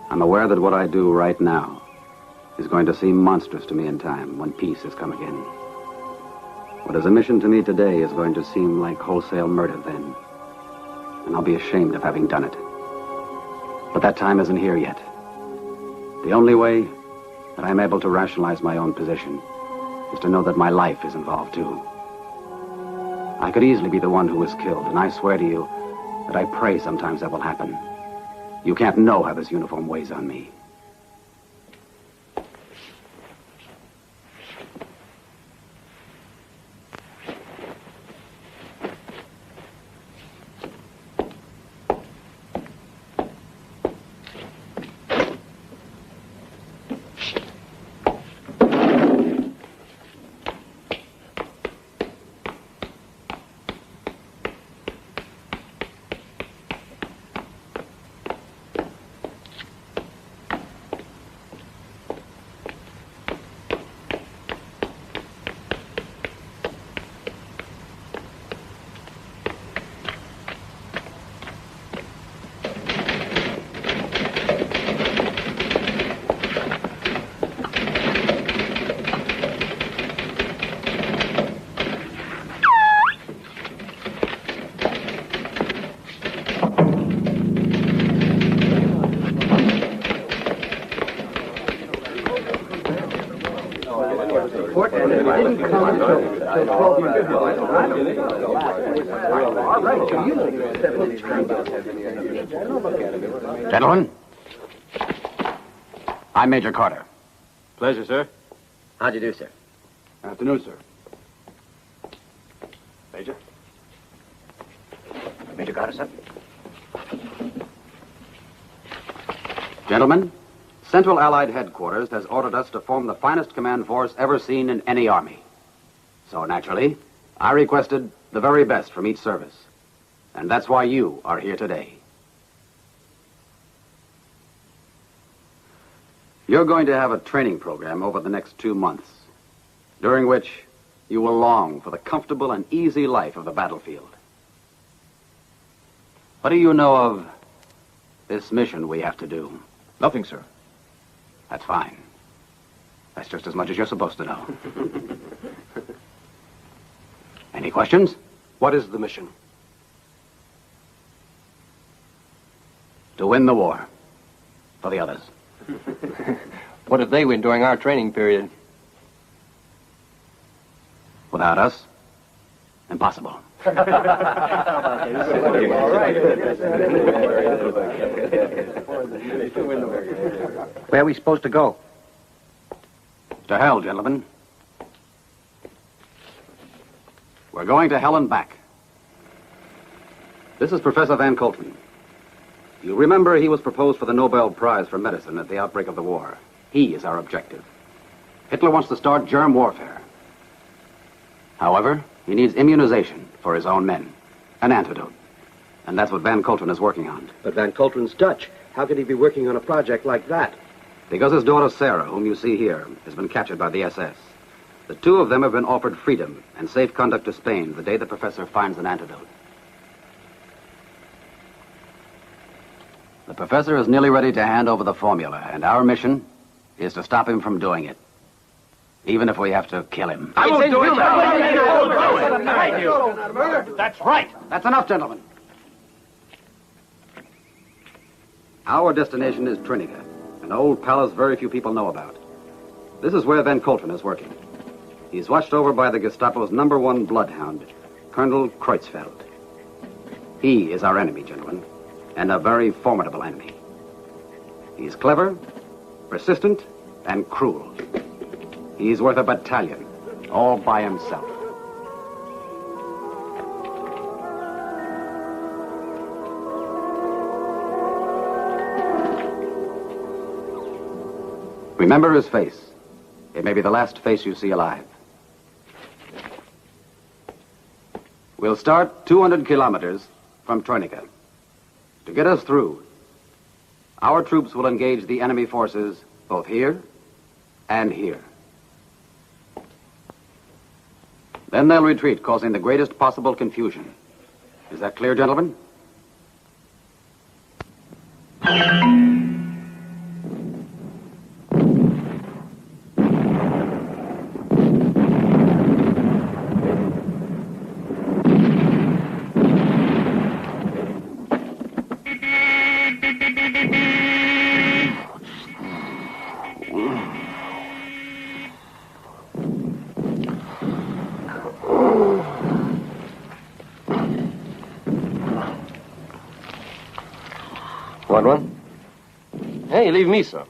I'm aware that what I do right now is going to seem monstrous to me in time when peace has come again. What is a mission to me today is going to seem like wholesale murder then. And I'll be ashamed of having done it. But that time isn't here yet. The only way that I'm able to rationalize my own position is to know that my life is involved too. I could easily be the one who was killed, and I swear to you that I pray sometimes that will happen. You can't know how this uniform weighs on me. Gentlemen, I'm Major Carter. Pleasure, sir. How do you do, sir? Afternoon, sir. Major? Major Carter, sir? Gentlemen, Central Allied Headquarters has ordered us to form the finest command force ever seen in any army. So naturally, I requested the very best from each service. And that's why you are here today. You're going to have a training program over the next 2 months, during which you will long for the comfortable and easy life of the battlefield. What do you know of this mission we have to do? Nothing, sir. That's fine. That's just as much as you're supposed to know. Any questions? What is the mission? To win the war. For the others. What did they win during our training period? Without us, impossible. Where are we supposed to go? To hell, gentlemen. We're going to hell and back. This is Professor Van Coltman. You remember he was proposed for the Nobel Prize for Medicine at the outbreak of the war. He is our objective. Hitler wants to start germ warfare. However, he needs immunization for his own men. An antidote. And that's what Van Coltman is working on. But Van Coltman's Dutch. How could he be working on a project like that? Because his daughter Sarah, whom you see here, has been captured by the SS. The two of them have been offered freedom and safe conduct to Spain the day the professor finds an antidote. The professor is nearly ready to hand over the formula, and our mission is to stop him from doing it. Even if we have to kill him. I won't do it! That's right! That's enough, gentlemen. Our destination is Trinidad, an old palace very few people know about. This is where Van Coltman is working. He's watched over by the Gestapo's #1 bloodhound, Colonel Kreutzfeld. He is our enemy, gentlemen, and a very formidable enemy. He's clever, persistent, and cruel. He's worth a battalion, all by himself. Remember his face. It may be the last face you see alive. We'll start 200 kilometers from Troika. To get us through, our troops will engage the enemy forces both here and here. Then they'll retreat, causing the greatest possible confusion. Is that clear, gentlemen? Want one? Hey, leave me some.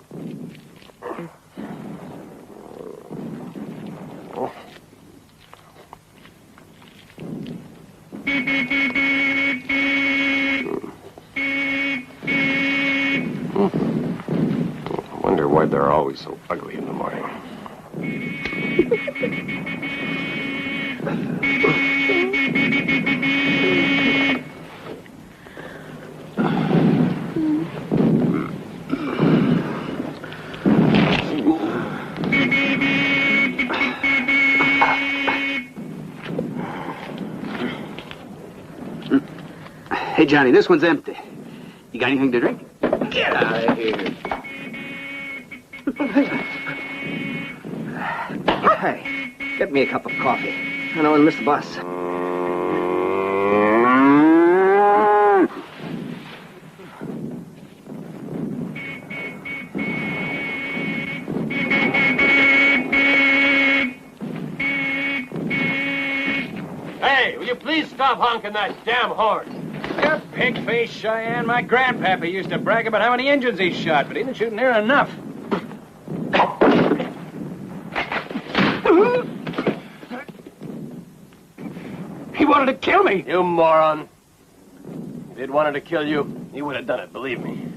I wonder why they're always so ugly in the morning. Hey, Johnny, this one's empty. You got anything to drink? Get out of here. Hey, get me a cup of coffee. I don't want to miss the bus. Hey, will you please stop honking that damn horn? You pig-faced Cheyenne. My grandpappy used to brag about how many Injuns he shot, but he didn't shoot near enough. He wanted to kill me. You moron. If he'd wanted to kill you, he would have done it, believe me.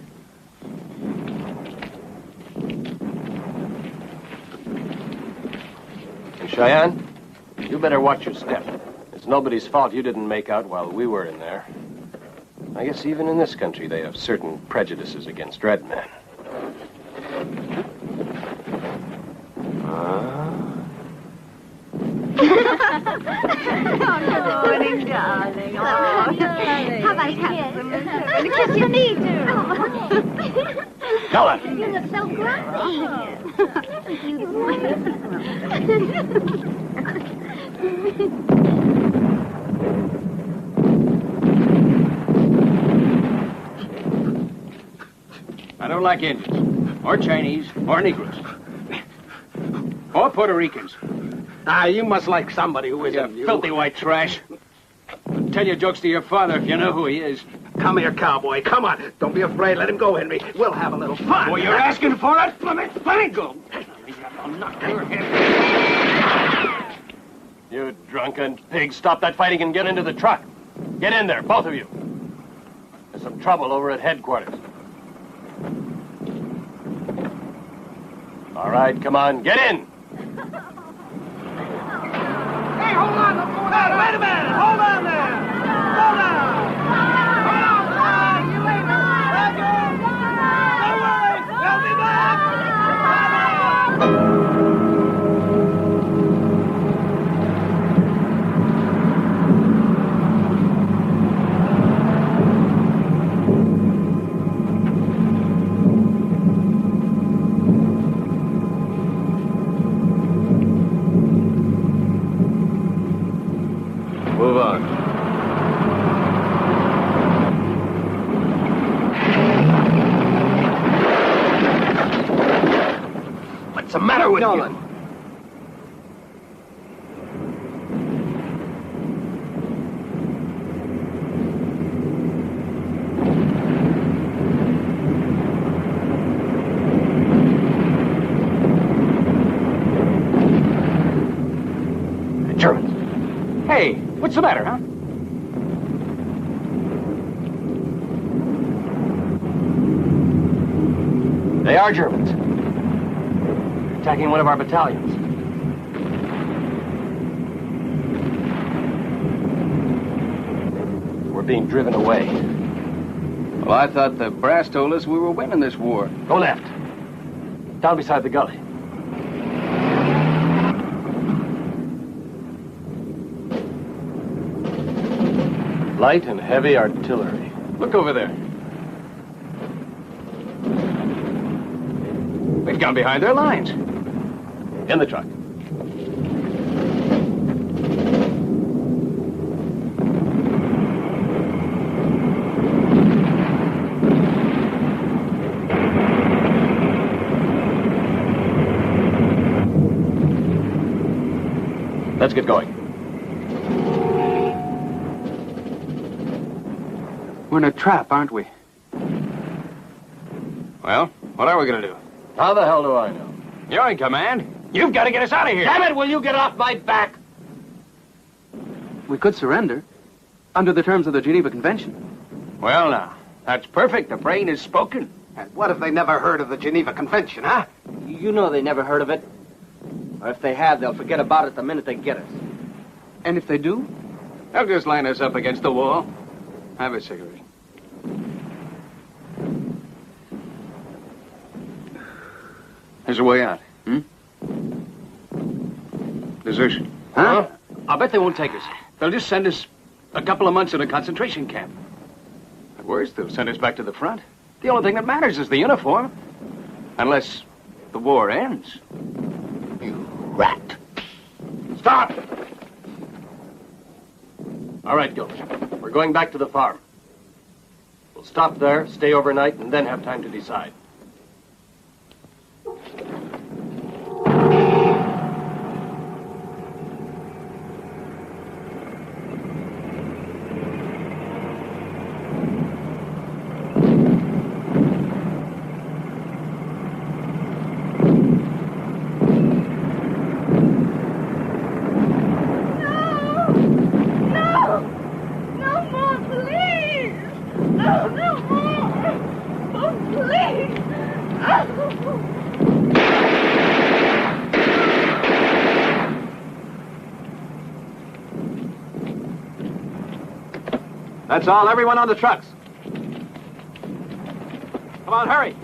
Hey, Cheyenne, you better watch your step. It's nobody's fault you didn't make out while we were in there. I guess even in this country they have certain prejudices against red men. Good morning, darling. Oh, darling. How about a kiss? A kiss you need to. Helen! You look so grumpy. I don't like Indians, or Chinese, or Negroes, or Puerto Ricans. Ah, you must like somebody who You isn't you. filthy white trash. Tell your jokes to your father if you know who he is. Come here, cowboy. Come on. Don't be afraid. Let him go, Henry. We'll have a little fun. Well, you're asking for it? Let me go. I'll knock your head. You drunken pig, stop that fighting and get into the truck. Get in there, both of you. There's some trouble over at headquarters. All right, come on, get in. Hey, hold on. What's going on? Wait a minute. Hold on there. Hold on. Hold on. You ain't Don't worry. They'll be back. Move on. What's the matter with Nolan. you? Germans. Hey, what's the matter, huh? They are Germans. They're attacking one of our battalions. We're being driven away. Well, I thought the brass told us we were winning this war. Go left. Down beside the gully. Light and heavy artillery. Look over there. We've gone behind their lines. In the truck. Let's get going. We're in a trap, aren't we? Well, what are we going to do? How the hell do I know? You're in command. You've got to get us out of here. Damn it, will you get off my back? We could surrender. Under the terms of the Geneva Convention. Well, now, that's perfect. The brain is spoken. And what if they never heard of the Geneva Convention, huh? You know they never heard of it. Or if they have, they'll forget about it the minute they get us. And if they do? They'll just line us up against the wall. Have a cigarette. There's a way out. Desertion. Huh? I'll bet they won't take us. They'll just send us a couple of months in a concentration camp. At worst, they'll send us back to the front. The only thing that matters is the uniform. Unless the war ends. You rat. Stop! All right, Gilbert. We're going back to the farm. We'll stop there, stay overnight, and then have time to decide. That's all. Everyone on the trucks. Come on, hurry.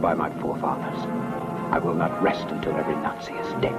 By my forefathers, I will not rest until every Nazi is dead.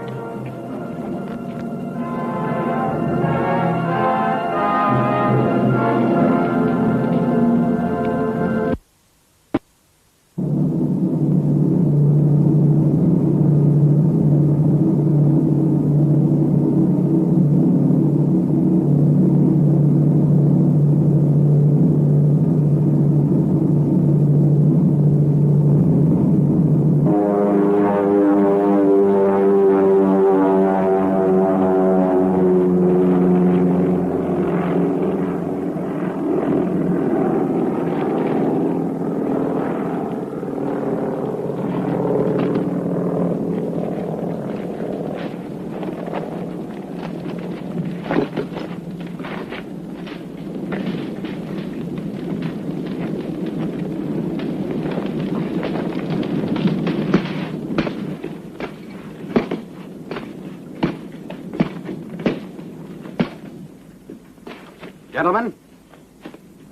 Gentlemen,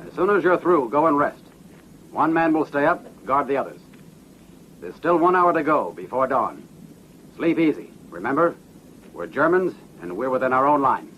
as soon as you're through, go and rest. One man will stay up, guard the others. There's still 1 hour to go before dawn. Sleep easy. Remember, we're Germans, and we're within our own lines.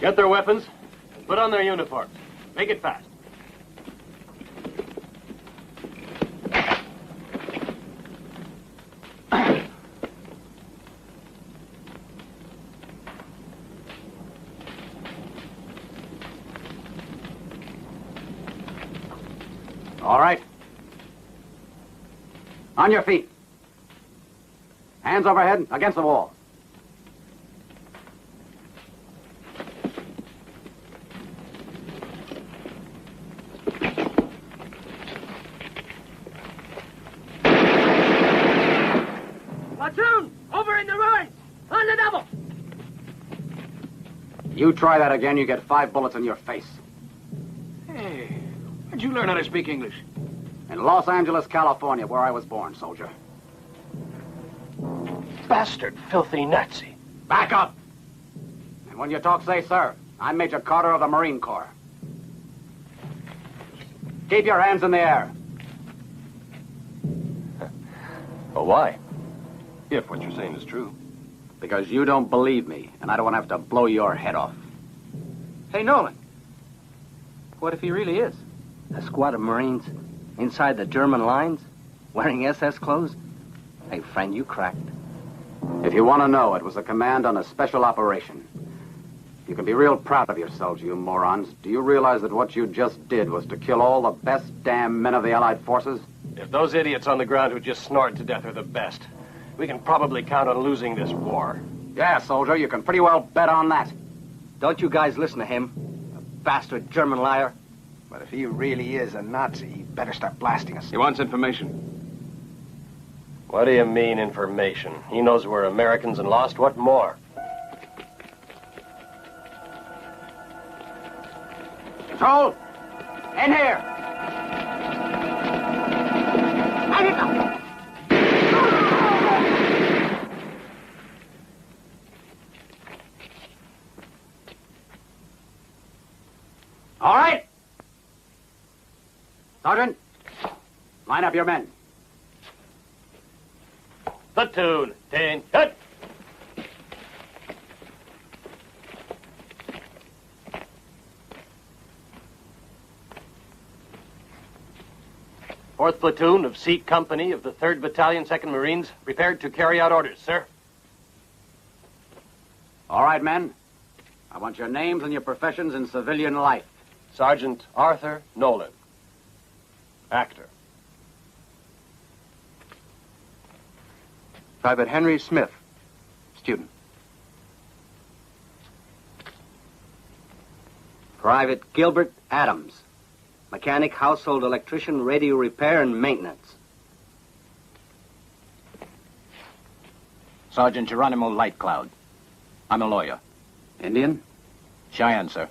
Get their weapons, put on their uniforms. Make it fast. All right. On your feet. Hands overhead, against the wall. Platoon, over in the ruins, on the double. You try that again, you get 5 bullets in your face. Hey, where'd you learn how to speak English? In Los Angeles, California, where I was born, soldier. Bastard, filthy Nazi. Back up! And when you talk, say, sir. I'm Major Carter of the Marine Corps. Keep your hands in the air. Well, why? If what you're saying is true. Because you don't believe me, and I don't want to have to blow your head off. Hey, Nolan. What if he really is? A squad of Marines inside the German lines, wearing SS clothes? Hey, friend, you cracked. If you want to know, it was a command on a special operation. You can be real proud of yourselves, you morons. Do you realize that what you just did was to kill all the best damn men of the Allied forces? If those idiots on the ground who just snored to death are the best, we can probably count on losing this war. Yeah, soldier, you can pretty well bet on that. Don't you guys listen to him, a bastard German liar. But if he really is a Nazi, he better start blasting us. He wants information. What do you mean, information? He knows we're Americans and lost. What more? Patrol! In here! All right. Sergeant, line up your men. Platoon, 10, hit! Fourth platoon of Sikh Company of the 3rd Battalion, 2nd Marines, prepared to carry out orders, sir. All right, men. I want your names and your professions in civilian life. Sergeant Arthur Nolan, actor. Private Henry Smith, student. Private Gilbert Adams, mechanic, household electrician, radio repair and maintenance. Sergeant Geronimo Lightcloud. I'm a lawyer. Indian? Cheyenne, sir.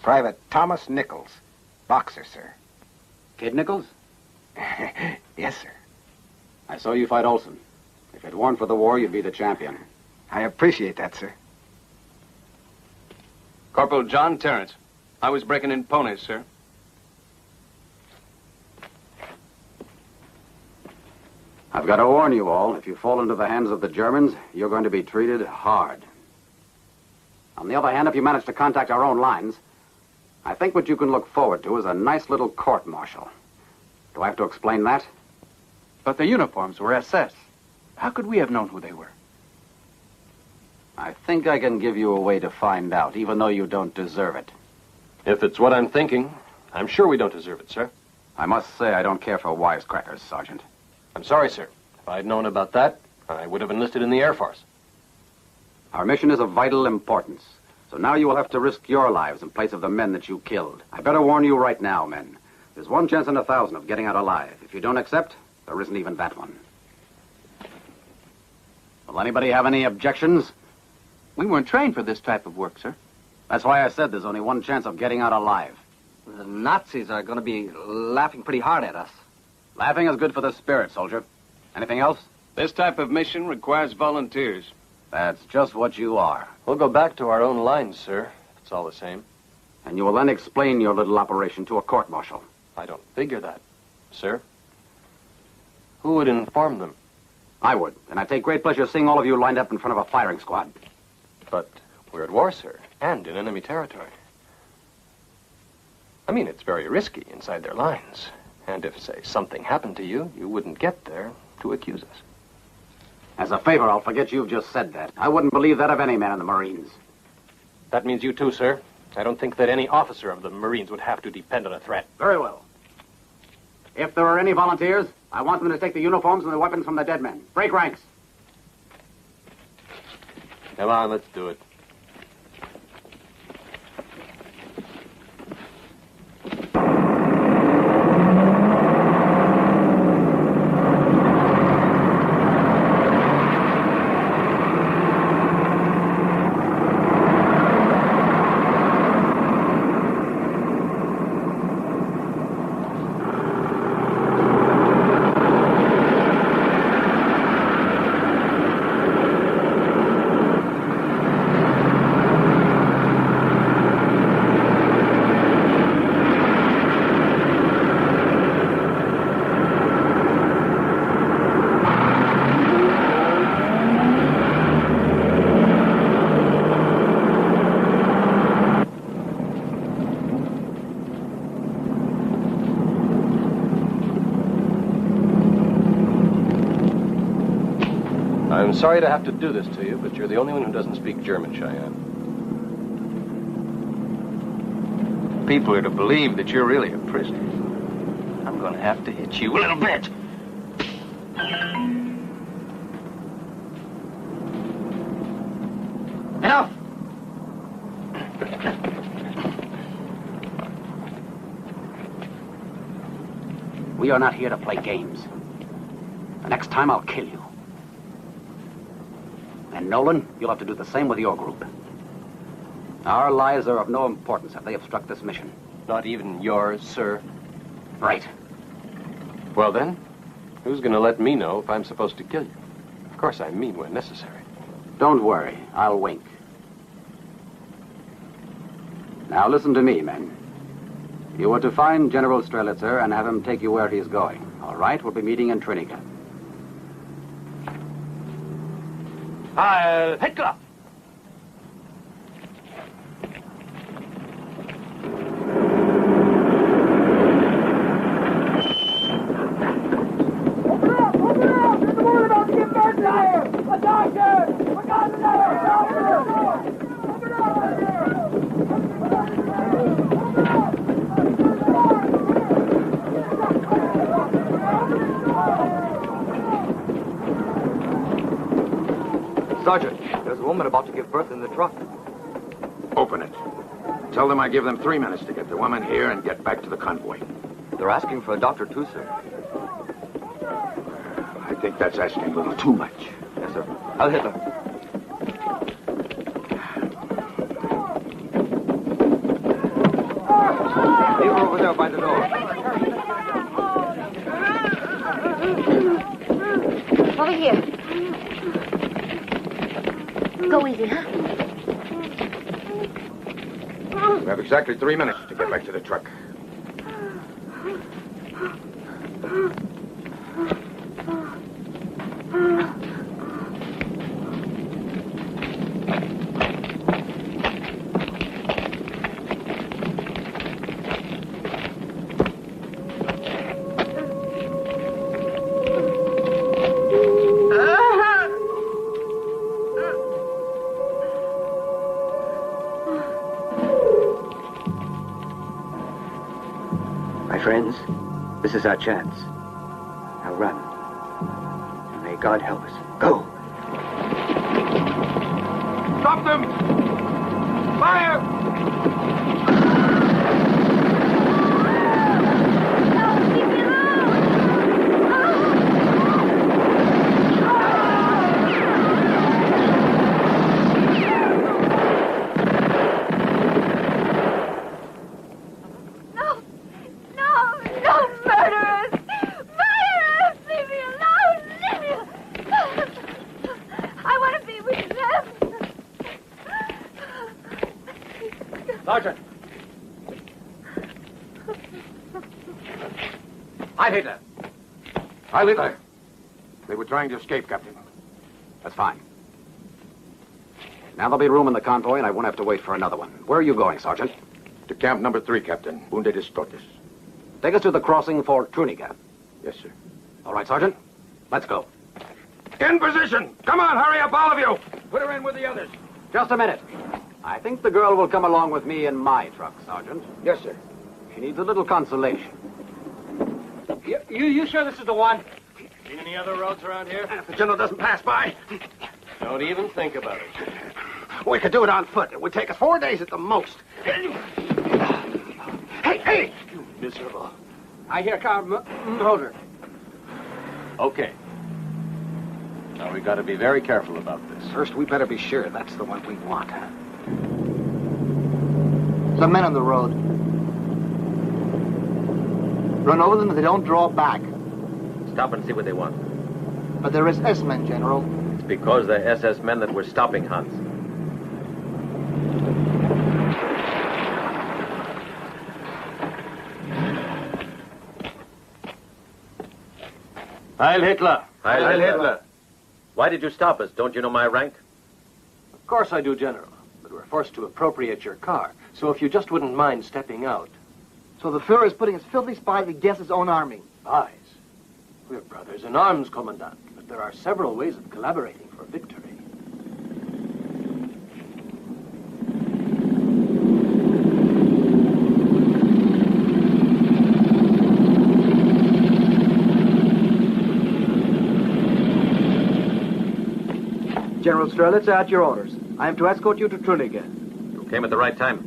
Private Thomas Nichols, boxer, sir. Kid Nichols? Yes, sir. I saw you fight Olson. If it weren't for the war, you'd be the champion. I appreciate that, sir. Corporal John Terrence. I was breaking in ponies, sir. I've got to warn you all, if you fall into the hands of the Germans, you're going to be treated hard. On the other hand, if you manage to contact our own lines, I think what you can look forward to is a nice little court-martial. Do I have to explain that? But the uniforms were SS. How could we have known who they were? I think I can give you a way to find out, even though you don't deserve it. If it's what I'm thinking, I'm sure we don't deserve it, sir. I must say I don't care for wisecrackers, Sergeant. I'm sorry, sir. If I'd known about that, I would have enlisted in the Air Force. Our mission is of vital importance, so now you will have to risk your lives in place of the men that you killed. I better warn you right now, men. There's 1 chance in 1,000 of getting out alive. If you don't accept, there isn't even that one. Will anybody have any objections? We weren't trained for this type of work, sir. That's why I said there's only 1 chance of getting out alive. The Nazis are going to be laughing pretty hard at us. Laughing is good for the spirit, soldier. Anything else? This type of mission requires volunteers. That's just what you are. We'll go back to our own lines, sir, if it's all the same. And you will then explain your little operation to a court-martial. I don't figure that, sir. Who would inform them? I would, and I take great pleasure seeing all of you lined up in front of a firing squad. But we're at war, sir, and in enemy territory. I mean, it's very risky inside their lines. And if, say, something happened to you, you wouldn't get there to accuse us. As a favor, I'll forget you've just said that. I wouldn't believe that of any man in the Marines. That means you too, sir. I don't think that any officer of the Marines would have to depend on a threat. Very well. If there are any volunteers, I want them to take the uniforms and the weapons from the dead men. Break ranks. Come on, let's do it. I'm sorry to have to do this to you, but you're the only one who doesn't speak German, Cheyenne. People are to believe that you're really a prisoner. I'm going to have to hit you a little bit. Enough! We are not here to play games. The next time I'll kill you. And Nolan, you'll have to do the same with your group. Our lives are of no importance if they obstruct this mission. Not even yours, sir? Right. Well then, who's going to let me know if I'm supposed to kill you? Of course I mean when necessary. Don't worry, I'll wink. Now listen to me, men. You are to find General Strelitzer and have him take you where he's going. All right, we'll be meeting in Trinidad. Heil Hitler! Sergeant, there's a woman about to give birth in the truck. Open it. Tell them I give them 3 minutes to get the woman here and get back to the convoy. They're asking for a doctor, too, sir. I think that's asking a little too much. Yes, sir. Heil Hitler. Leave her over there by the door. Over here. Go easy, huh? We have exactly 3 minutes to get back to the truck. Friends, this is our chance. Now run. And may God help us. Go! Stop them! Fire! Sergeant! Heil Hitler! Heil Hitler! They were trying to escape, Captain. That's fine. Now there'll be room in the convoy, and I won't have to wait for another one. Where are you going, Sergeant? To camp number 3, Captain. Bunde des Todes. Take us to the crossing for Trinidad. Yes, sir. All right, Sergeant. Let's go. In position! Come on, hurry up, all of you! Put her in with the others. Just a minute. I think the girl will come along with me in my truck, Sergeant. Yes, sir. She needs a little consolation. You sure this is the one? Seen any other roads around here? If the general doesn't pass by, Don't even think about it. we could do it on foot. It would take us 4 days at the most. Hey! You miserable. I hear car motor. Okay. Now we got to be very careful about this. First, we better be sure that's the one we want. Some men on the road. Run over them if they don't draw back. Stop and see what they want. But they're SS men, General. It's because they're SS men that we're stopping Hans. Heil Hitler! Heil Hitler! Why did you stop us? Don't you know my rank? Of course I do, General. But we're forced to appropriate your car. So if you just wouldn't mind stepping out. So the Fuhrer is putting his filthy spies against his own army. Spies? We're brothers in arms, Commandant. But there are several ways of collaborating for victory. General Strelitz, at your orders. I am to escort you to Trinidad. You came at the right time.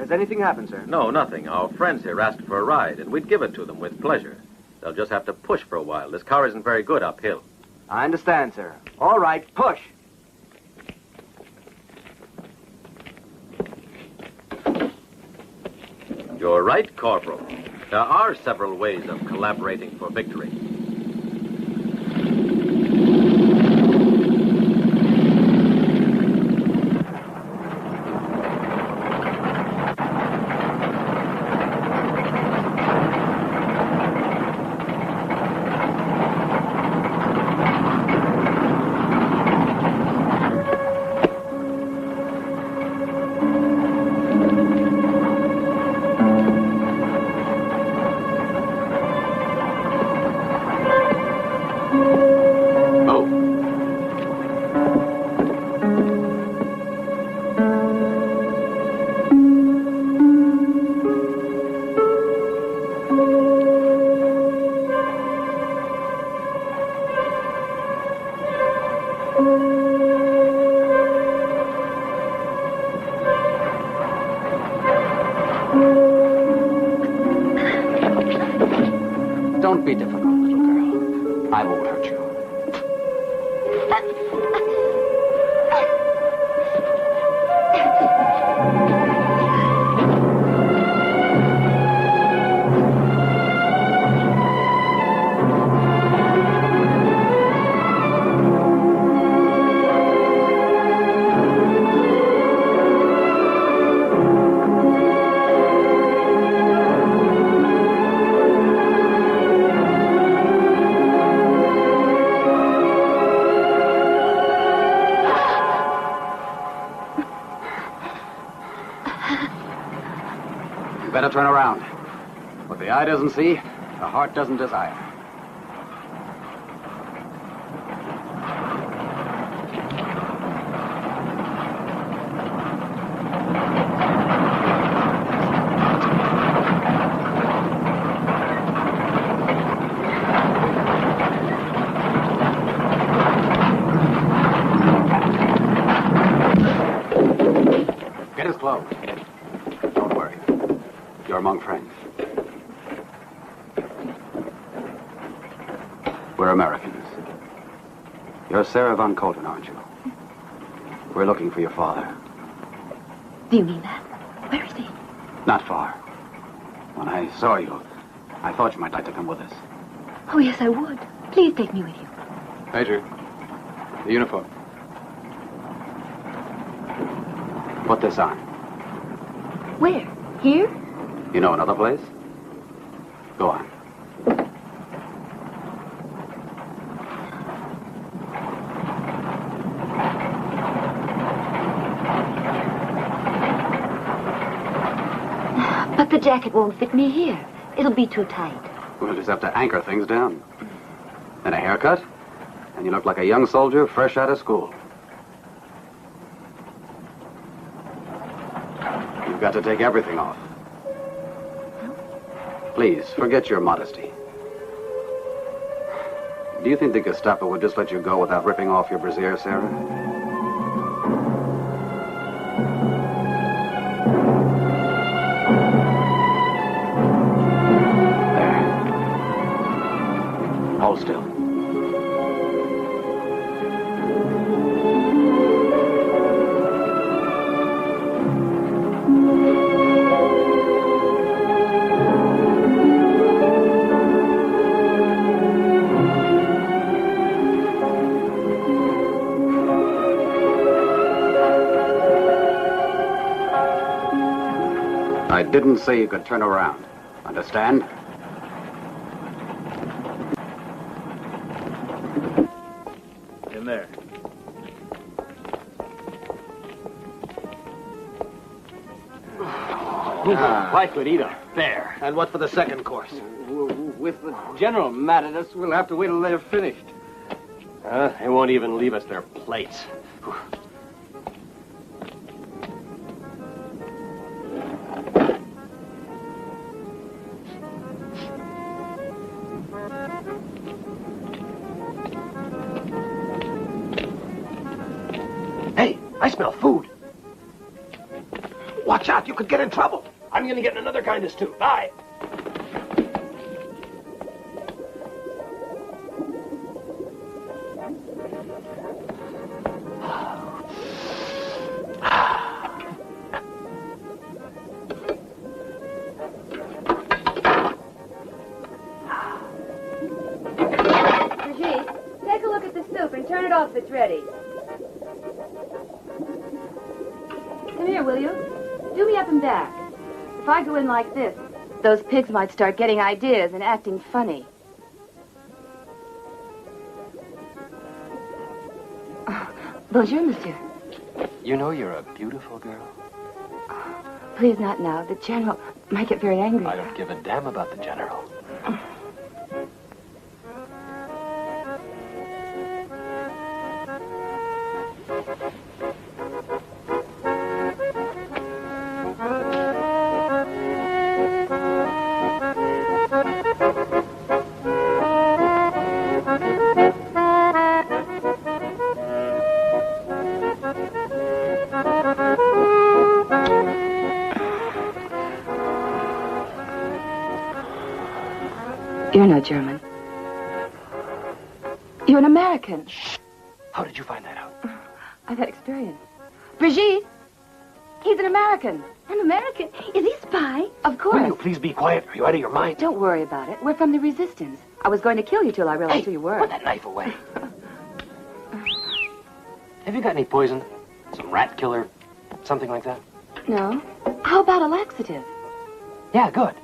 Has anything happened, sir? No, nothing. Our friends here asked for a ride, and we'd give it to them with pleasure. They'll just have to push for a while. This car isn't very good uphill. I understand, sir. All right, push. You're right, Corporal. There are several ways of collaborating for victory. Don't be difficult, little girl. I won't hurt you. Better turn around. What the eye doesn't see, the heart doesn't desire. Get his clothes. Don't worry. You're among friends. We're Americans. You're Sarah Von Colton, aren't you? We're looking for your father. Do you mean that? Where is he? Not far. When I saw you, I thought you might like to come with us. Oh, yes, I would. Please take me with you. Major, the uniform. Put this on. Where? Here? You know another place? Go on. But the jacket won't fit me here. It'll be too tight. We'll just have to anchor things down. And a haircut, and you look like a young soldier fresh out of school. You've got to take everything off. Please, forget your modesty. Do you think the Gestapo would just let you go without ripping off your brassiere, Sarah? There. Hold still. I didn't say you could turn around. Understand? In there. I could eat a bear. And what for the second course? With the general mad at us, we'll have to wait till they're finished. They won't even leave us their plates. Hey, I smell food. Watch out, you could get in trouble. I'm going to get in another kind of stew. Bye. Brigitte, take a look at the soup and turn it off if it's ready. Come here, will you? Do me up and back. If I go in like this, those pigs might start getting ideas and acting funny. Bonjour, monsieur. You know you're a beautiful girl. Please, not now. The General might get very angry. I don't give a damn about the General. You're not German. You're an American. How did you find that out? I've had experience. Brigitte, he's an American. An American? Is he a spy? Of course. Will you please be quiet? Are you out of your mind? Don't worry about it. We're from the resistance. I was going to kill you till I realized who you were. Put that knife away. Have you got any poison? Some rat killer? Something like that? No. How about a laxative? Yeah, good.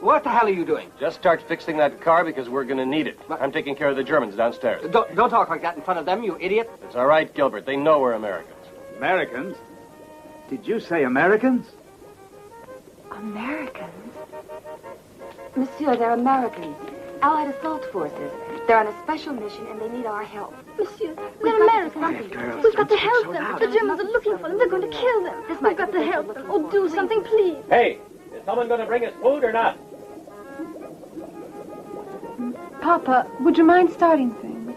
What the hell are you doing? Just start fixing that car because we're going to need it. I'm taking care of the Germans downstairs. Don't talk like that in front of them, you idiot. It's all right, Gilbert. They know we're Americans. Americans? Did you say Americans? Americans? Monsieur, they're Americans. Allied assault forces. They're on a special mission and they need our help. Monsieur, they're Americans. We've got to help them. The Germans are looking for them. They're going to kill them. We've got to help them. Oh, do something, please. Hey, is someone going to bring us food or not? Papa, would you mind starting things?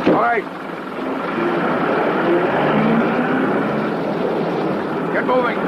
All right. Get moving.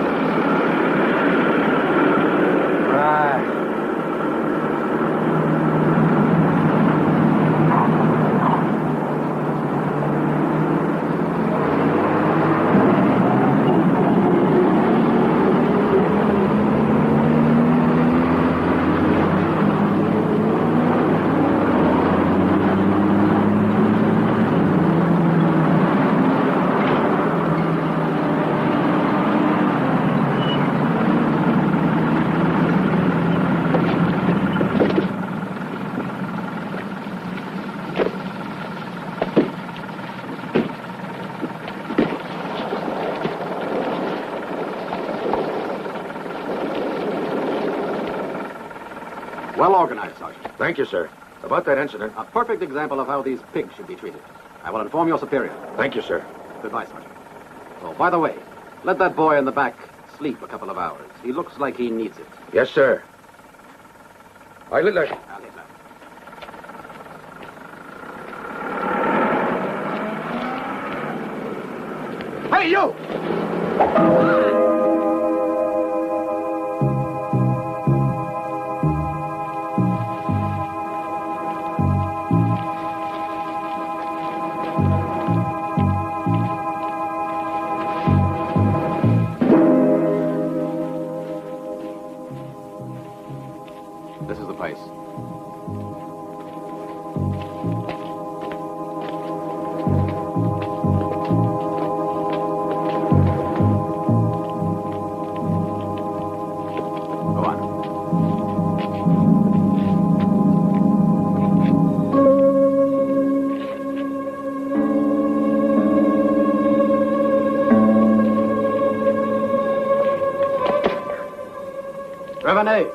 Well organized, Sergeant. Thank you, sir. About that incident. A perfect example of how these pigs should be treated. I will inform your superior. Thank you, sir. Goodbye, Sergeant. Oh, by the way, let that boy in the back sleep a couple of hours. He looks like he needs it. Yes, sir. I will let. Hey, you! This is the place. Prevenez!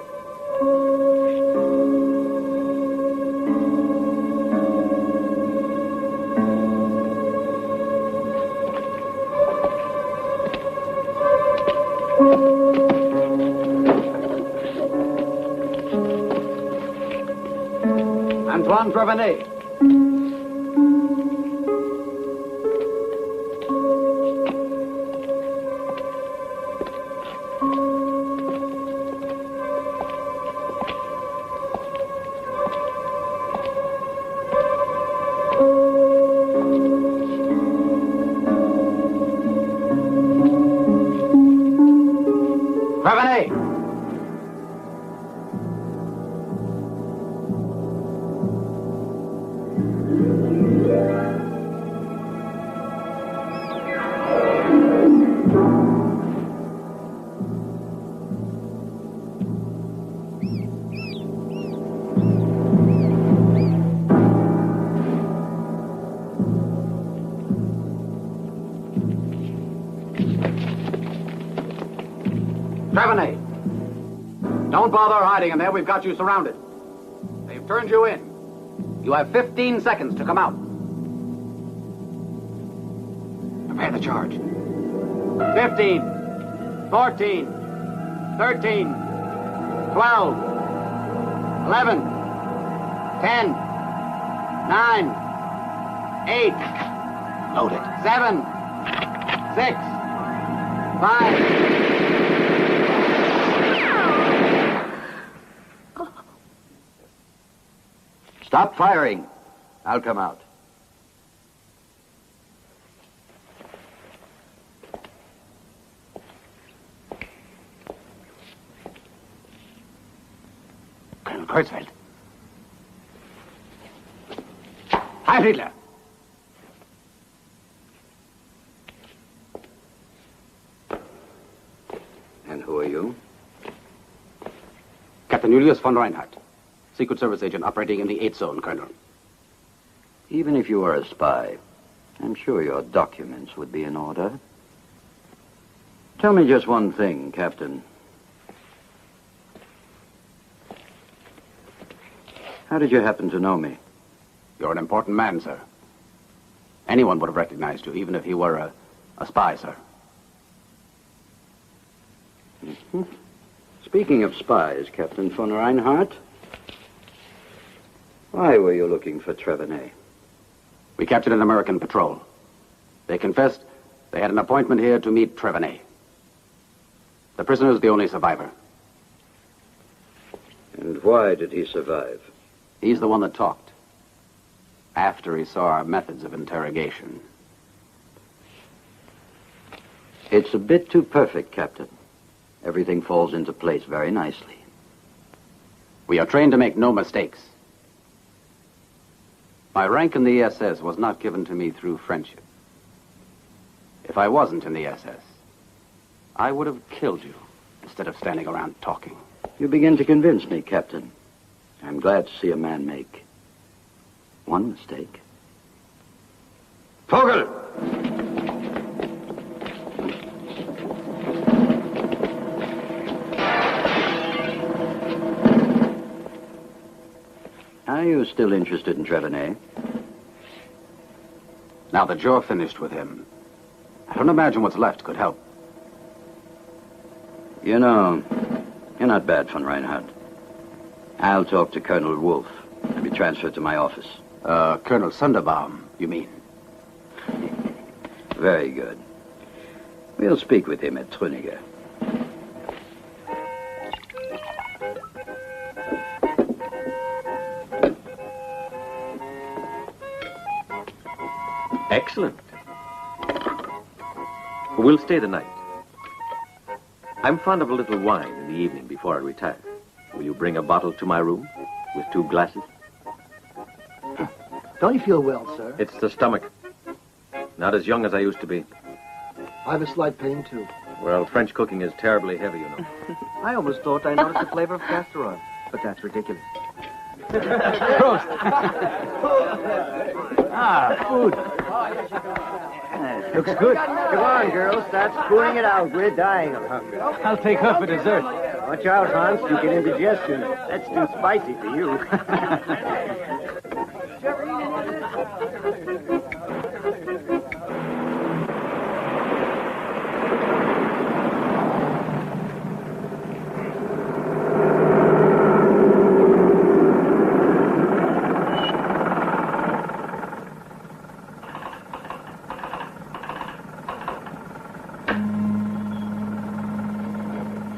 Antoine Prevenez. Prevenez! Prevenez! Don't bother hiding in there. We've got you surrounded. They've turned you in. You have 15 seconds to come out. Prepare the charge. 15, 14, 13, 12, 11, 10, 9, 8. Load it. 7, 6, 5. Stop firing. I'll come out. Colonel Kurzfeld. Heil Hitler. And who are you? Captain Julius von Reinhardt. Secret Service agent operating in the 8th Zone, Colonel. Even if you are a spy, I'm sure your documents would be in order. Tell me just one thing, Captain. How did you happen to know me? You're an important man, sir. Anyone would have recognized you, even if he were a spy, sir. Mm-hmm. Speaking of spies, Captain von Reinhardt, why were you looking for Trevenay? We captured an American patrol. They confessed they had an appointment here to meet Trevenay. The prisoner is the only survivor. And why did he survive? He's the one that talked. After he saw our methods of interrogation. It's a bit too perfect, Captain. Everything falls into place very nicely. We are trained to make no mistakes. My rank in the SS was not given to me through friendship. If I wasn't in the SS, I would have killed you instead of standing around talking. You begin to convince me, Captain. I'm glad to see a man make one mistake. Vogel! Are you still interested in Trevenay? Now that you're finished with him, I don't imagine what's left could help. You know, you're not bad, von Reinhardt. I'll talk to Colonel Wolf and be transferred to my office. Colonel Sunderbaum, you mean? Very good. We'll speak with him at Truniger. Excellent. We'll stay the night. I'm fond of a little wine in the evening before I retire. Will you bring a bottle to my room with 2 glasses? Don't you feel well, sir? It's the stomach. Not as young as I used to be. I have a slight pain, too. Well, French cooking is terribly heavy, you know. I almost thought I noticed the flavor of castor oil, but that's ridiculous. Prost. Food. Looks good. Come on, girls. Start spooning it out. We're dying of hunger. I'll take her for dessert. Watch out, Hans. You get indigestion. That's too spicy for you.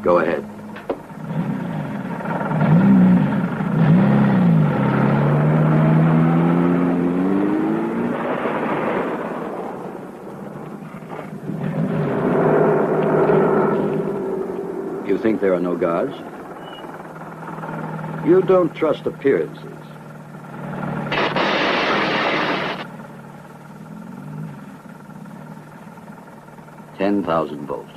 Go ahead. You think there are no guards? You don't trust appearances. $10,000 volts.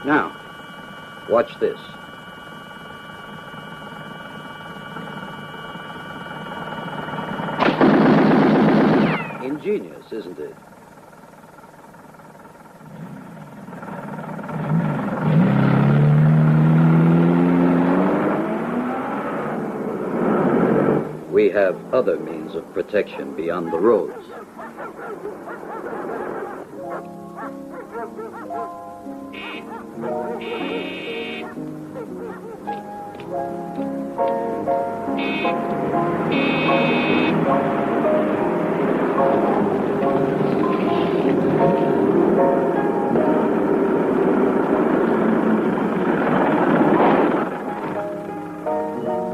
Now, watch this. Ingenious, isn't it? We have other means of protection beyond the roads.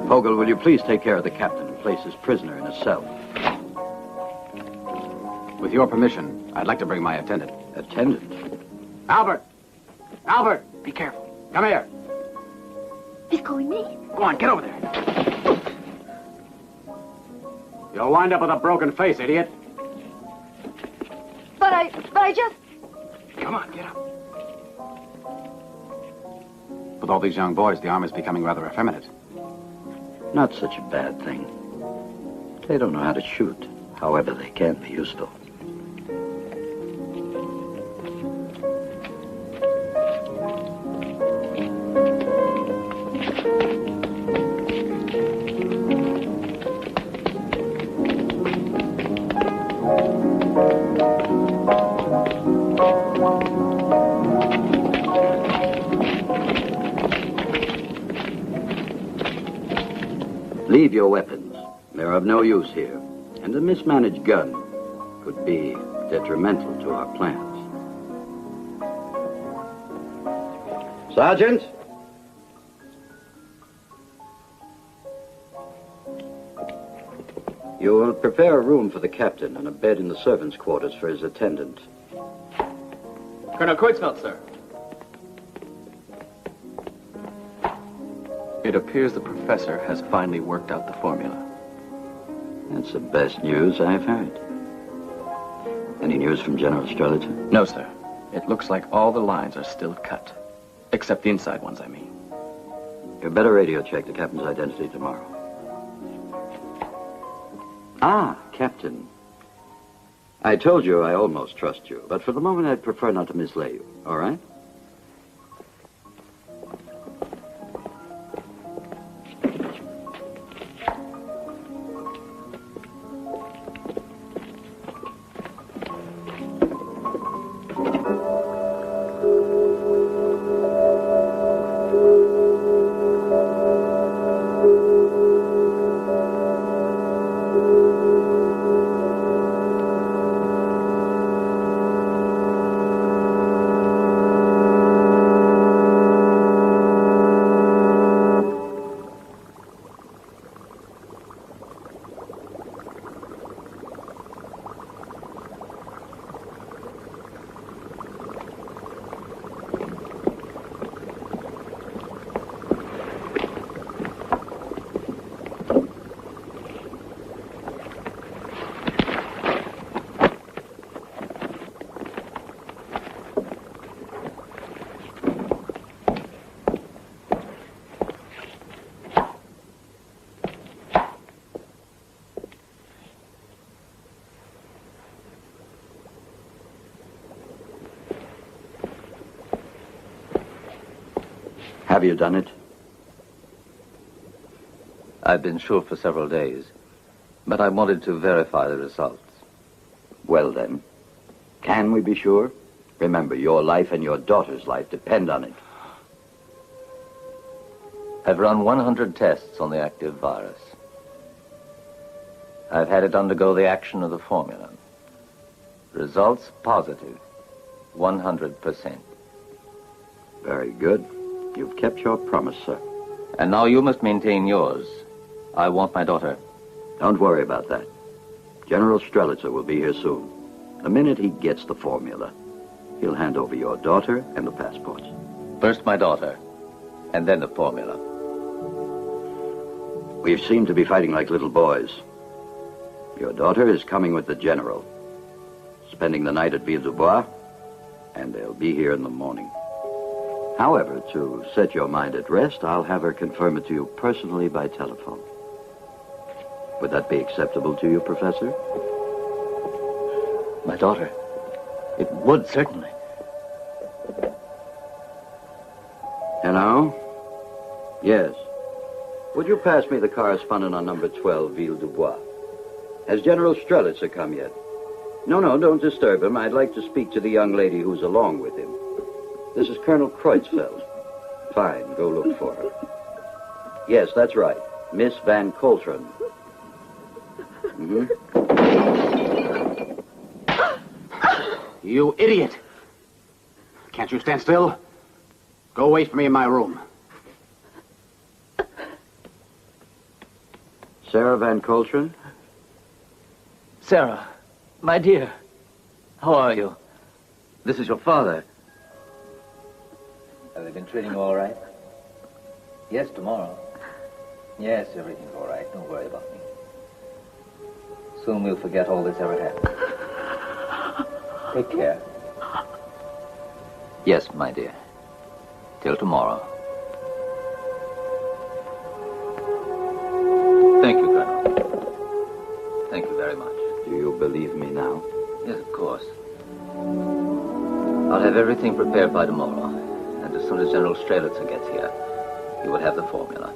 Vogel, will you please take care of the captain and place his prisoner in a cell? With your permission, I'd like to bring my attendant. Attendant? Albert! Albert! Be careful. Come here. He's calling me. Go on, get over there. You'll wind up with a broken face, idiot. But I just... Come on, get up. With all these young boys, the army's becoming rather effeminate. Not such a bad thing. They don't know how to shoot. However, they can be useful. Leave your weapons. They're of no use here. And a mismanaged gun could be detrimental to our plans. Sergeant! You will prepare a room for the captain and a bed in the servants' quarters for his attendant. Colonel Kreutzfeld, sir. It appears the professor has finally worked out the formula. That's the best news I've heard. Any news from General Strelitzer? No, sir. It looks like all the lines are still cut. Except the inside ones, I mean. You better radio check the captain's identity tomorrow. Ah, Captain. I told you I almost trust you, but for the moment I'd prefer not to mislay you, all right? Have you done it? I've been sure for several days, but I wanted to verify the results. Well, then, can we be sure? Remember, your life and your daughter's life depend on it. I've run 100 tests on the active virus. I've had it undergo the action of the formula. Results positive, 100%. Very good. You've kept your promise, sir. And now you must maintain yours. I want my daughter. Don't worry about that. General Strelitzer will be here soon. The minute he gets the formula, he'll hand over your daughter and the passports. First my daughter, and then the formula. We've seemed to be fighting like little boys. Your daughter is coming with the general, spending the night at Ville-du-Bois, and they'll be here in the morning. However, to set your mind at rest, I'll have her confirm it to you personally by telephone. Would that be acceptable to you, Professor? My daughter. It would, certainly. Hello? Yes. Would you pass me the correspondent on number 12, Ville-du-Bois? Has General Strelitzer come yet? No, don't disturb him. I'd like to speak to the young lady who's along with him. This is Colonel Kreutzfeld. Fine, go look for her. Yes, that's right. Miss Van Coltron. You idiot! Can't you stand still? Go wait for me in my room. Sarah Van Coltron? Sarah, my dear, how are you? This is your father. Have they been treating you all right? Yes, tomorrow. Yes, everything's all right. Don't worry about me. Soon we'll forget all this ever happened. Take care. Yes, my dear. Till tomorrow. Thank you, Colonel. Thank you very much. Do you believe me now? Yes, of course. I'll have everything prepared by tomorrow. And as soon as General Strelitzer gets here, he will have the formula.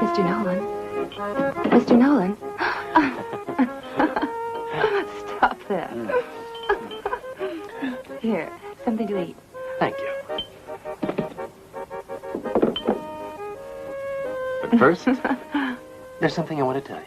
Mr. Nolan. Mr. Nolan. Stop that. Here, something to eat. Thank you. But first, there's something I want to tell you.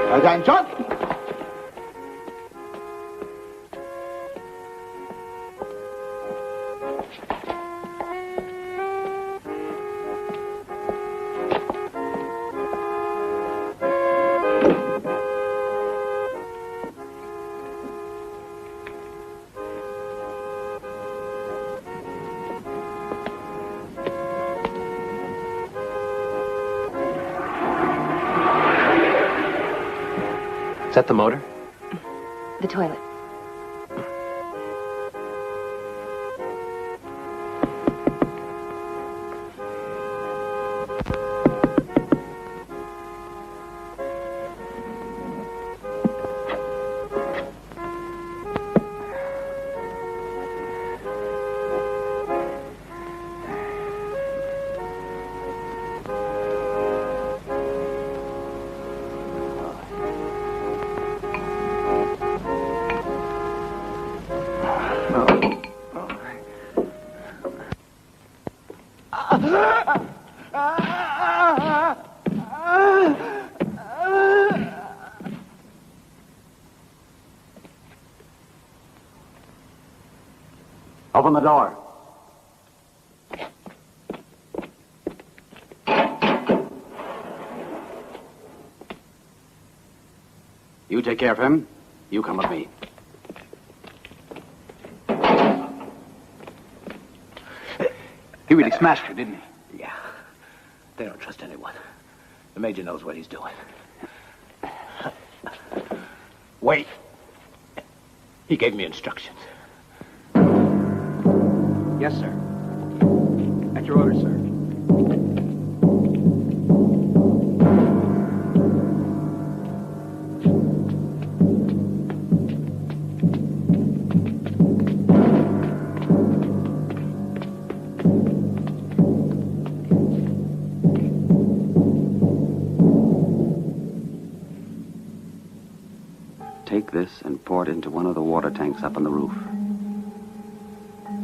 Attention! Is that the motor? The toilet. Open the door. You take care of him. You come with me. He really smashed you, didn't he? Yeah. They don't trust anyone. The Major knows what he's doing. Wait. He gave me instructions. Yes, sir. At your orders, sir. Take this and pour it into one of the water tanks up on the roof.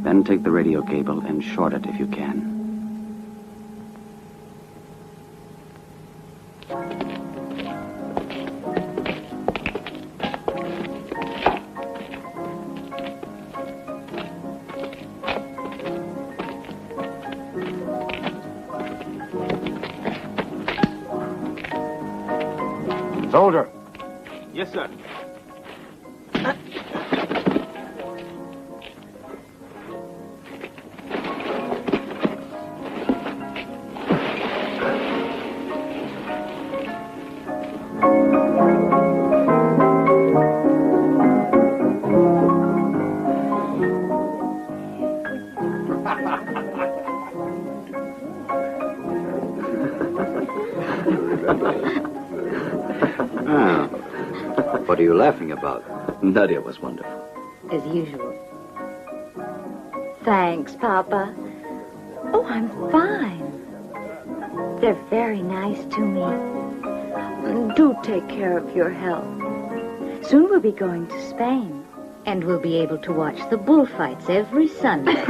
Then take the radio cable and short it if you can. Soldier. Yes, sir. What are you laughing about? Nadia was wonderful. As usual. Thanks, Papa. Oh, I'm fine. They're very nice to me. Do take care of your health. Soon we'll be going to Spain, and we'll be able to watch the bullfights every Sunday.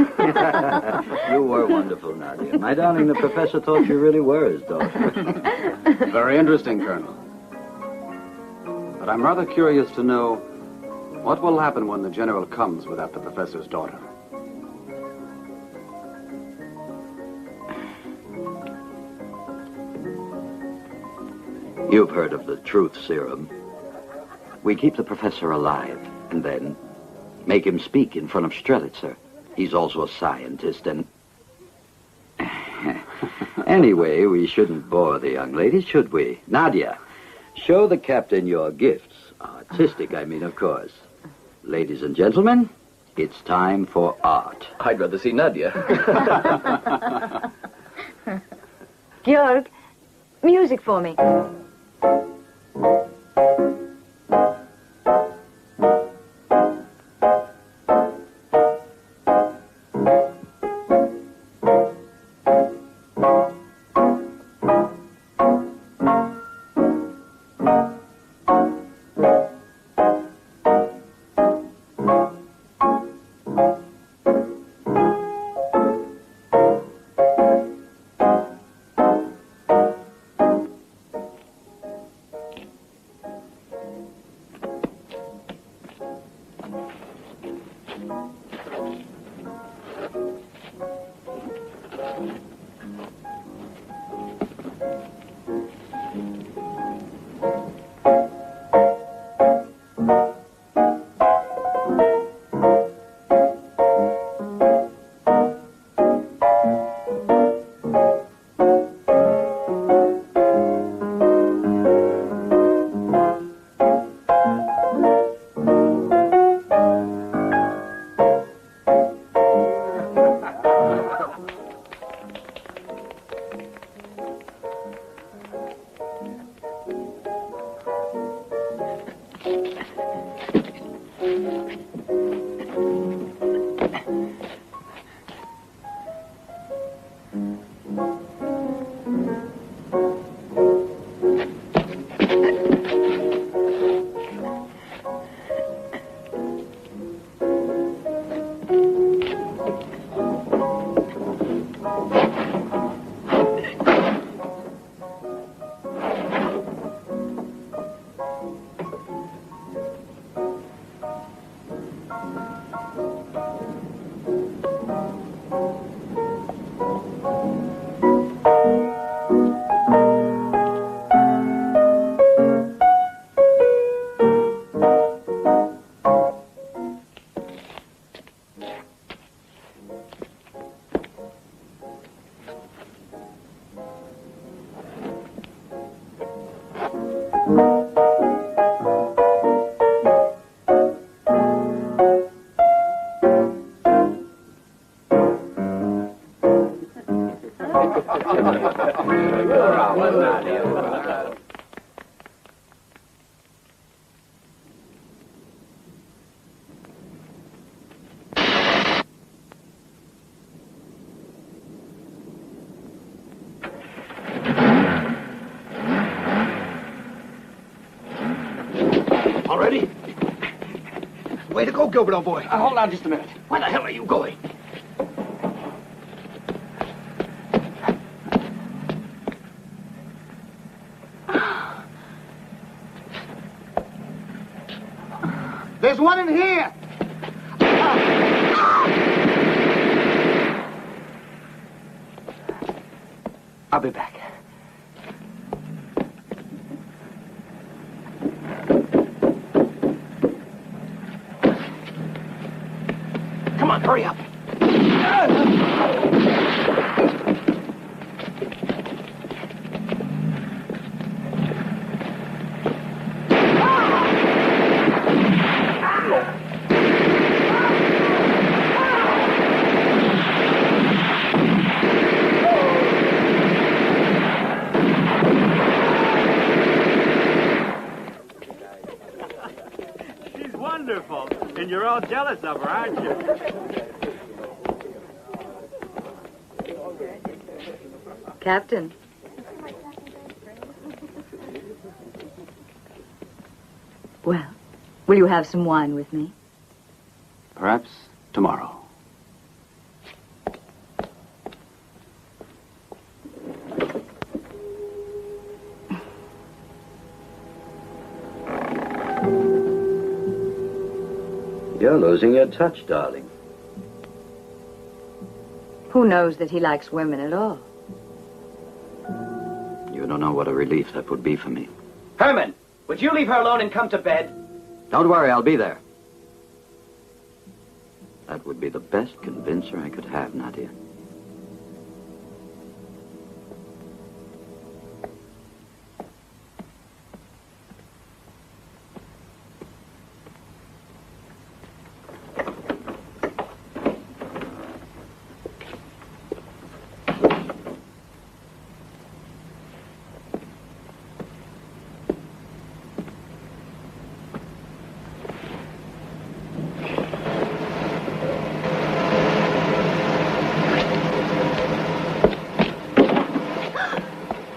You were wonderful, Nadia. My darling, the professor thought you really were his daughter. Very interesting, Colonel. But I'm rather curious to know what will happen when the general comes without the professor's daughter. You've heard of the truth serum. We keep the professor alive, and then make him speak in front of Strelitzer. He's also a scientist, and... Anyway, we shouldn't bore the young lady, should we? Nadia, show the captain your gifts. Artistic, I mean, of course. Ladies and gentlemen, it's time for art. I'd rather see Nadia. Georg, music for me. Already? Way to go, Gilbert, old boy. Hold on just a minute. Where the hell are you going? There's one in here. I'll be back. Come on, hurry up. She's wonderful, and you're all jealous of her, aren't you? Captain. Well, will you have some wine with me? Perhaps tomorrow. You're losing your touch, darling. Who knows that he likes women at all? You don't know what a relief that would be for me. Herman, would you leave her alone and come to bed? Don't worry, I'll be there. That would be the best convincer I could have, Nadia.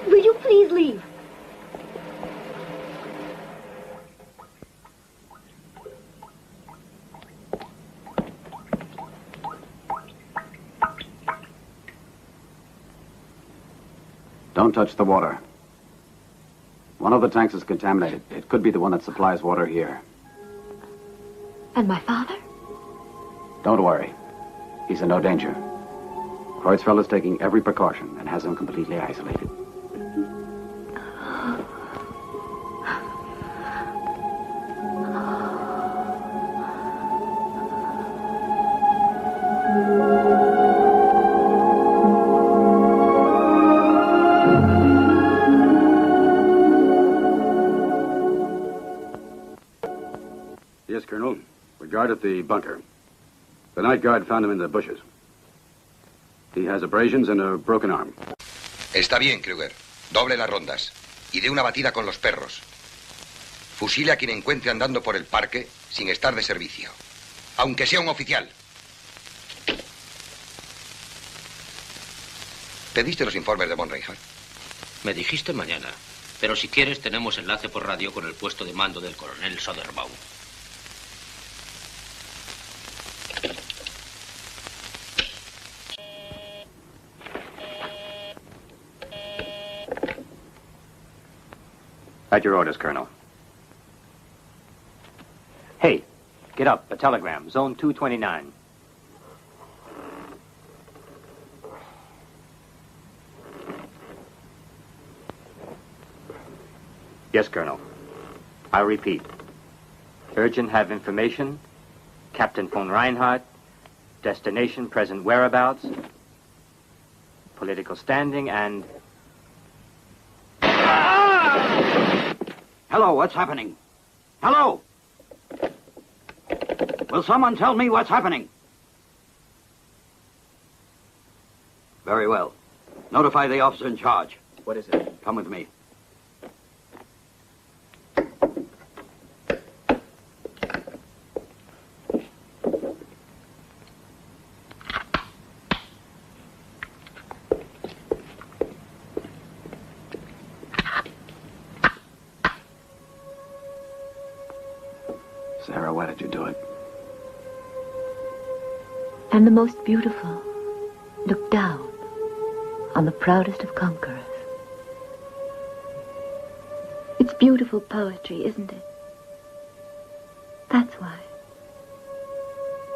Will you please leave? Don't touch the water. One of the tanks is contaminated. It could be the one that supplies water here. And my father? Don't worry. He's in no danger. Kreutzfeldt is taking every precaution and has him completely isolated. Yes, Colonel. We guarded the bunker. The night guard found him in the bushes. He has abrasions and a broken arm. Está bien, Kruger. Doble las rondas. Y dé una batida con los perros. Fusile a quien encuentre andando por el parque sin estar de servicio. Aunque sea un oficial. ¿Pediste los informes de von Reinhardt? Me dijiste mañana. Pero si quieres, tenemos enlace por radio con el puesto de mando del coronel Soderbaum. At your orders, Colonel. Hey, get up. A telegram. Zone 229. Yes, Colonel. I repeat. Urgent have information. Captain von Reinhardt. Destination, present whereabouts. Political standing, and... Hello, what's happening? Hello! Will someone tell me what's happening? Very well. Notify the officer in charge. What is it? Come with me. Sarah, why did you do it? And the most beautiful look down on the proudest of conquerors. It's beautiful poetry, isn't it? That's why.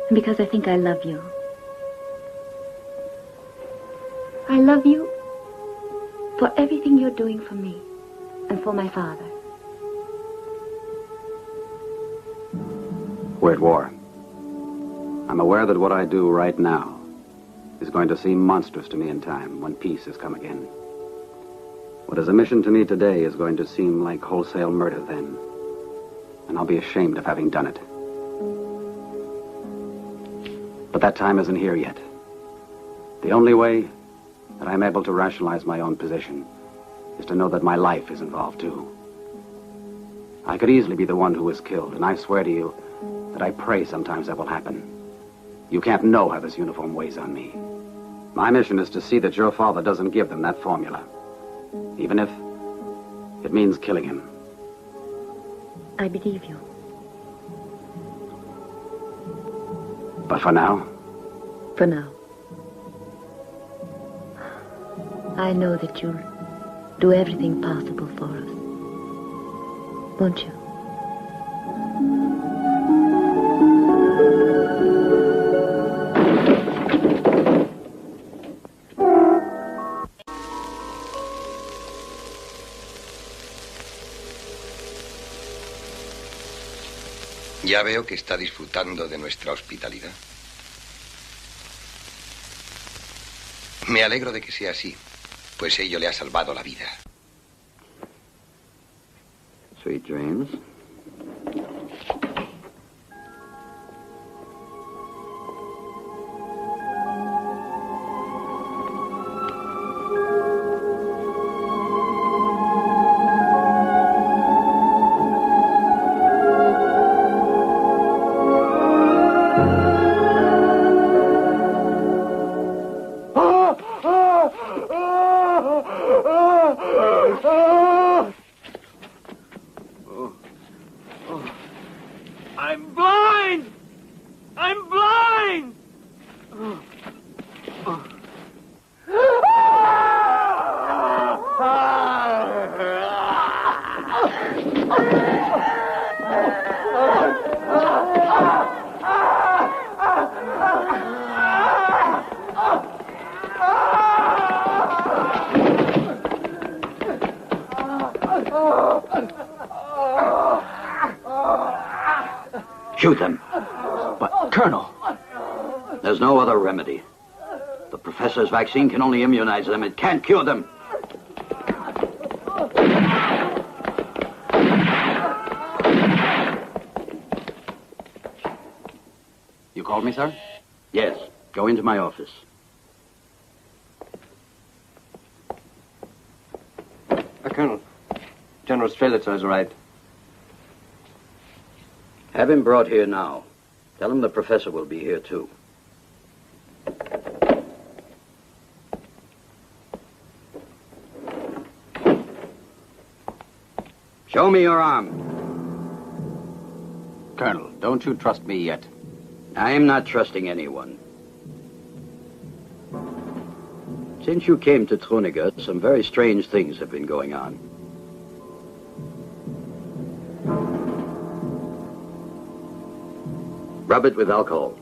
And because I think I love you. I love you for everything you're doing for me and for my father. We're at war. I'm aware that what I do right now is going to seem monstrous to me in time when peace has come again. What is a mission to me today is going to seem like wholesale murder then. And I'll be ashamed of having done it. But that time isn't here yet. The only way that I'm able to rationalize my own position is to know that my life is involved too. I could easily be the one who was killed, and I swear to you that I pray sometimes that will happen. You can't know how this uniform weighs on me. My mission is to see that your father doesn't give them that formula. Even if it means killing him. I believe you. But for now? For now. I know that you'll do everything possible for us. Won't you? Ya veo que está disfrutando de nuestra hospitalidad. Me alegro de que sea así, pues ello le ha salvado la vida. Sweet dreams. I'm blind! I'm blind! Shoot them. But, Colonel... There's no other remedy. The professor's vaccine can only immunize them. It can't cure them. You called me, sir? Yes. Go into my office. Colonel, General Strelitzer is right. Have him brought here now. Tell him the professor will be here, too. Show me your arm. Colonel, don't you trust me yet? I am not trusting anyone. Since you came to Truniger, some very strange things have been going on. Rub it with alcohol.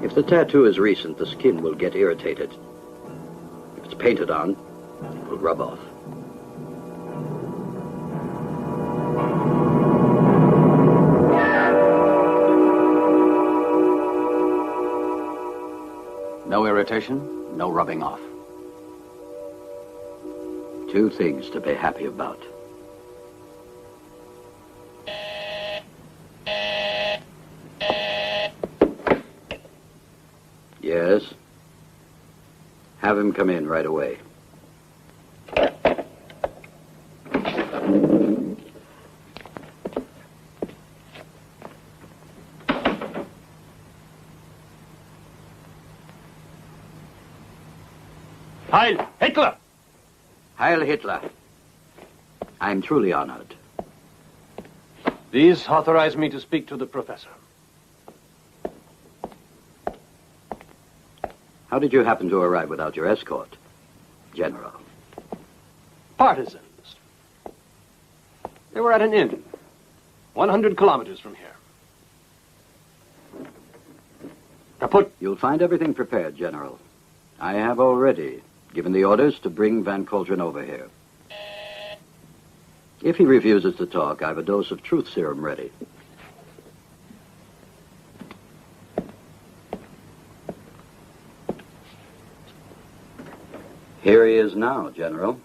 If the tattoo is recent, the skin will get irritated. If it's painted on, it will rub off. No irritation, no rubbing off. Two things to be happy about. Yes? Have him come in right away. Heil Hitler! Heil Hitler. I'm truly honored. These authorize me to speak to the professor. How did you happen to arrive without your escort, General? Partisans. They were at an inn, 100 kilometers from here. Kaput. You'll find everything prepared, General. I have already given the orders to bring Van Cauldron over here. If he refuses to talk, I have a dose of truth serum ready. Here he is now, General.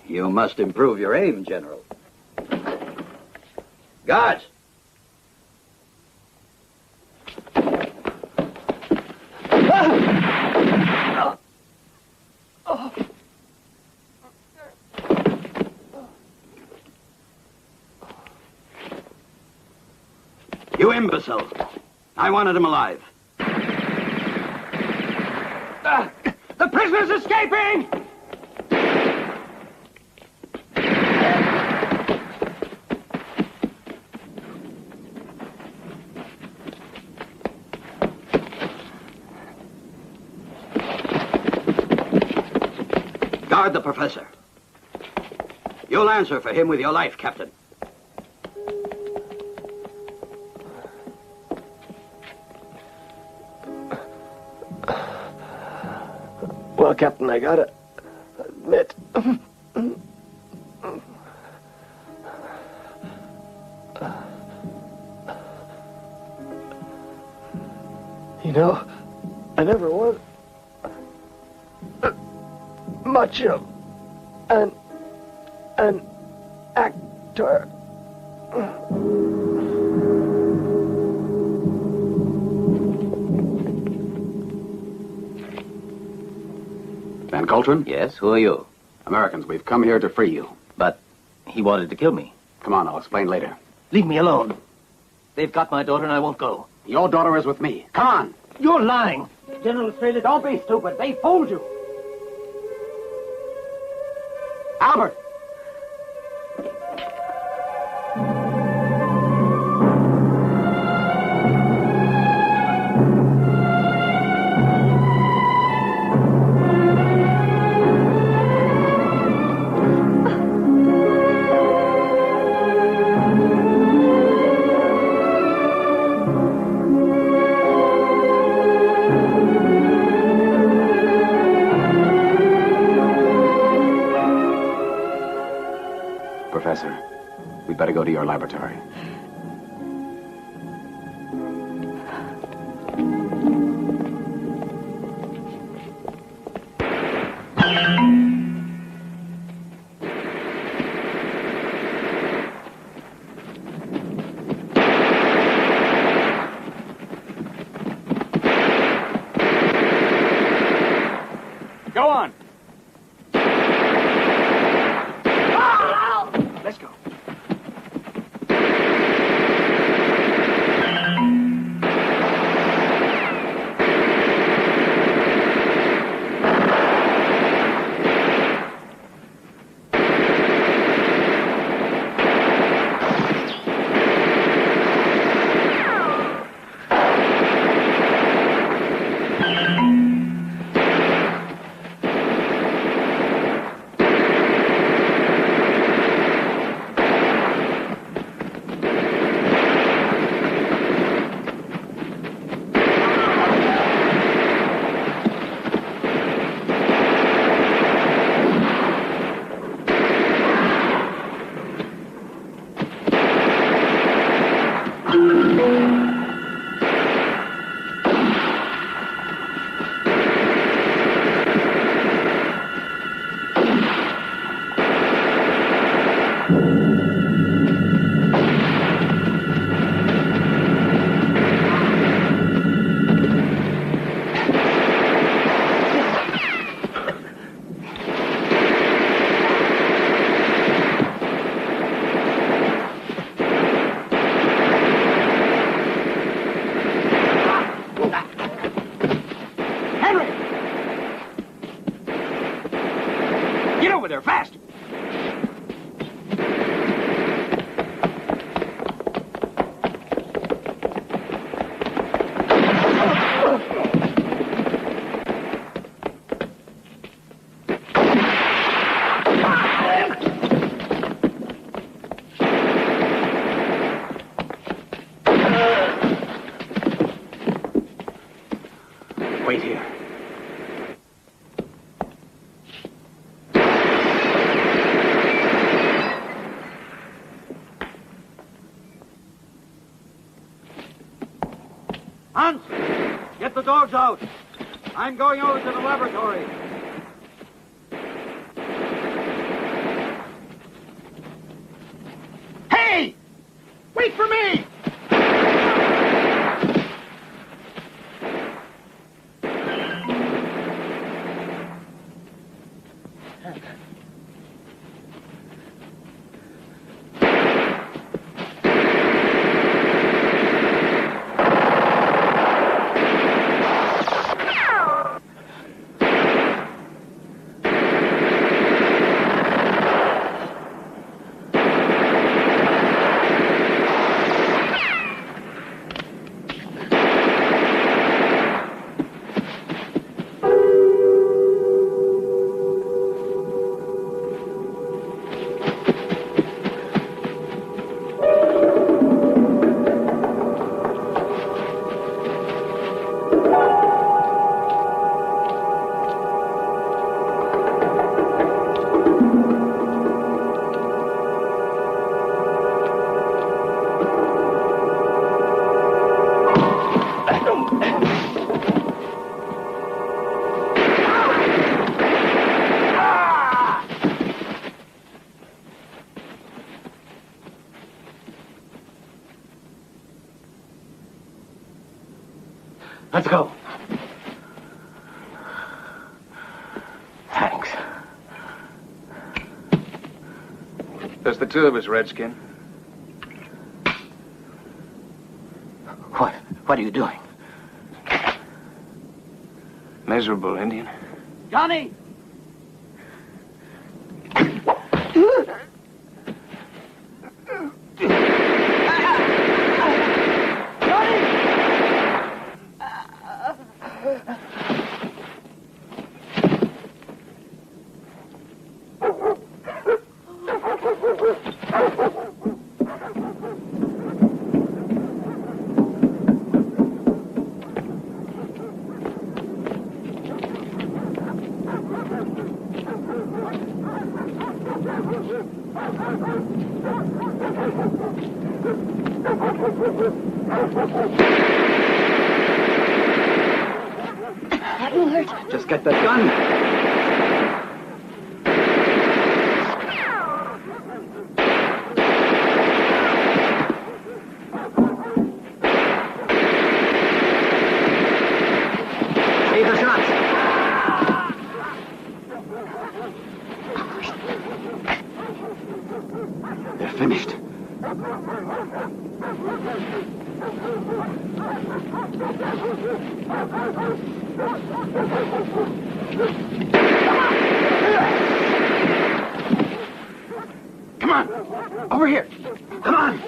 You must improve your aim, General. Guards! You imbecile! I wanted him alive. The prisoner's escaping! Guard the professor. You'll answer for him with your life, Captain. Well, Captain, I gotta admit. You know, I never was much of an actor. Van Cauldron? Yes, who are you? Americans, we've come here to free you. But he wanted to kill me. Come on, I'll explain later. Leave me alone. They've got my daughter and I won't go. Your daughter is with me. Come on. You're lying. General Strelitz, don't be stupid. They fooled you. Albert! Professor, we'd better go to your laboratory. Go on. Let's go. Wait here. Hans! Get the dogs out. I'm going over to the laboratory. Hey! Wait for me! Let's go. Thanks. Just the two of us, Redskin. What are you doing? Miserable Indian. Johnny! That will hurt. Just get that gun. Save the shots. They're finished. Come on! Over here! Come on!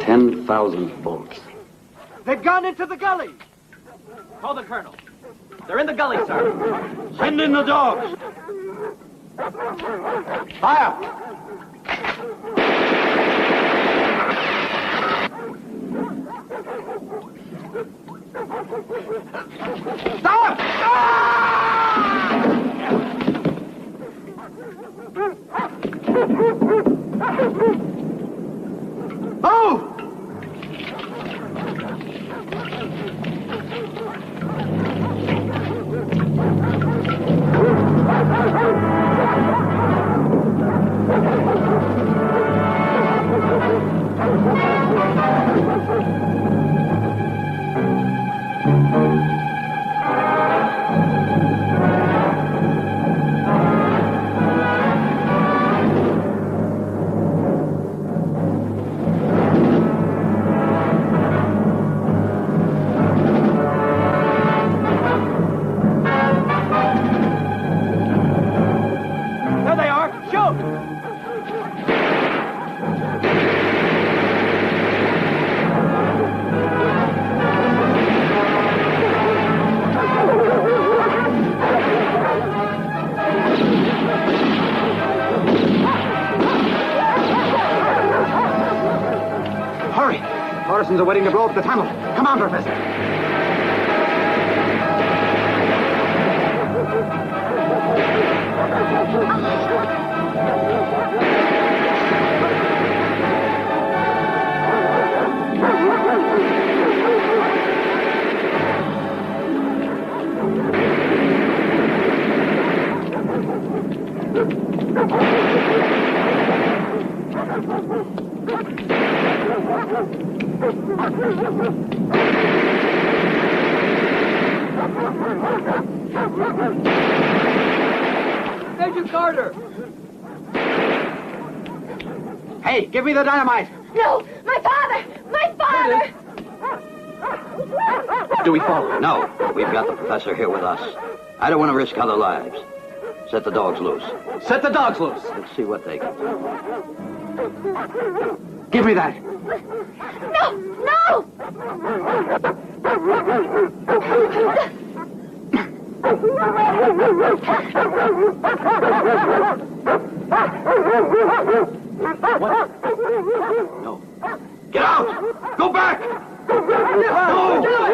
$10,000 bolts. They've gone into the gully. Call the colonel. They're in the gully, sir. Send in the dogs. Fire! Stop! Oh! Russians are waiting to blow up the tunnel. Come on, Professor. Major Carter! Hey, give me the dynamite! No! My father! My father! Do we follow? No. We've got the professor here with us. I don't want to risk other lives. Set the dogs loose. Set the dogs loose! Let's see what they can do. Give me that! No! No! What? No. Get out! Go back! No! No!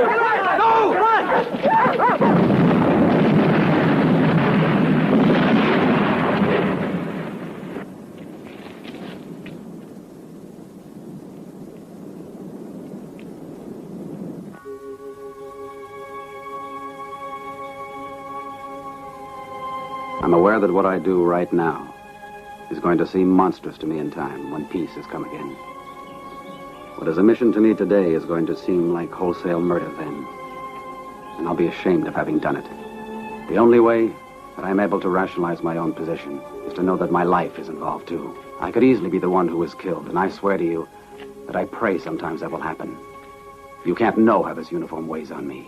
I'm aware that what I do right now is going to seem monstrous to me in time when peace has come again. What is a mission to me today is going to seem like wholesale murder then. And I'll be ashamed of having done it. The only way that I'm able to rationalize my own position is to know that my life is involved too. I could easily be the one who was killed, and I swear to you that I pray sometimes that will happen. You can't know how this uniform weighs on me.